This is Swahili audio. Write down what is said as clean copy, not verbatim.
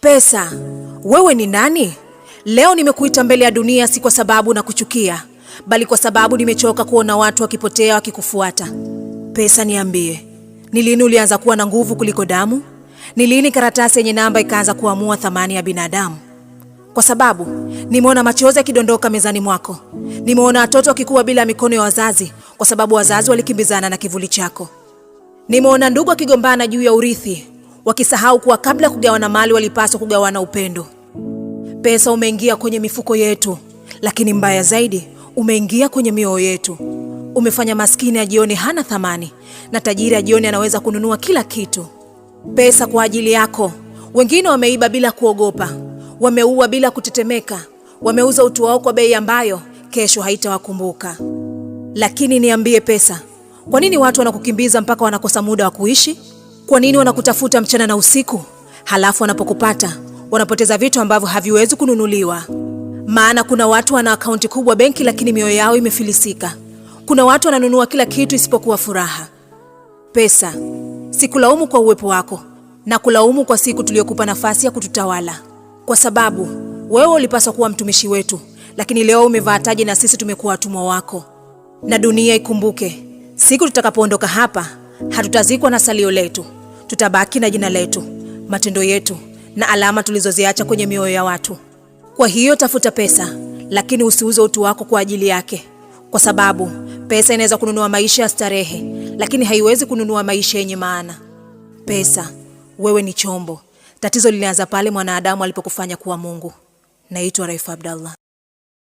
Pesa, wewe ni nani? Leo nimekuita mbele ya dunia si kwa sababu na kuchukia, bali kwa sababu nimechoka kuona watu wakipotea wakikufuata. Pesa, niambie, ni lini ulianza kuwa na nguvu kuliko damu? Ni lini karatasi yenye namba ikaanza kuamua thamani ya binadamu? Kwa sababu nimeona machozi yakidondoka mezani mwako. Nimeona watoto wakikua bila mikono ya wazazi kwa sababu wazazi walikimbizana na kivuli chako. Nimeona ndugu wakigombana juu ya urithi, wakisahau kuwa kabla ya kugawana mali walipaswa kugawana upendo. Pesa, umeingia kwenye mifuko yetu, lakini mbaya zaidi, umeingia kwenye mioyo yetu. Umefanya maskini ajione hana thamani na tajiri ajione anaweza kununua kila kitu. Pesa, kwa ajili yako wengine wameiba bila kuogopa, wameua bila kutetemeka, wameuza utu wao kwa bei ambayo kesho haitawakumbuka. Lakini niambie pesa, kwa nini watu wanakukimbiza mpaka wanakosa muda wa kuishi? Kwa nini wanakutafuta mchana na usiku, halafu wanapokupata wanapoteza vitu ambavyo haviwezi kununuliwa? Maana kuna watu wana akaunti kubwa benki, lakini mioyo yao imefilisika. Kuna watu wananunua kila kitu isipokuwa furaha. Pesa, sikulaumu kwa uwepo wako, na kulaumu kwa siku tuliyokupa nafasi ya kututawala. Kwa sababu wewe ulipaswa kuwa mtumishi wetu, lakini leo umevaa taji na sisi tumekuwa watumwa wako. Na dunia ikumbuke, siku tutakapoondoka hapa, hatutazikwa na salio letu. Tutabaki na jina letu, matendo yetu na alama tulizoziacha kwenye mioyo ya watu. Kwa hiyo tafuta pesa, lakini usiuze utu wako kwa ajili yake. Kwa sababu pesa inaweza kununua maisha ya starehe, lakini haiwezi kununua maisha yenye maana. Pesa, wewe ni chombo. Tatizo lilianza pale mwanadamu alipokufanya kuwa Mungu. Naitwa Raifa Abdallah.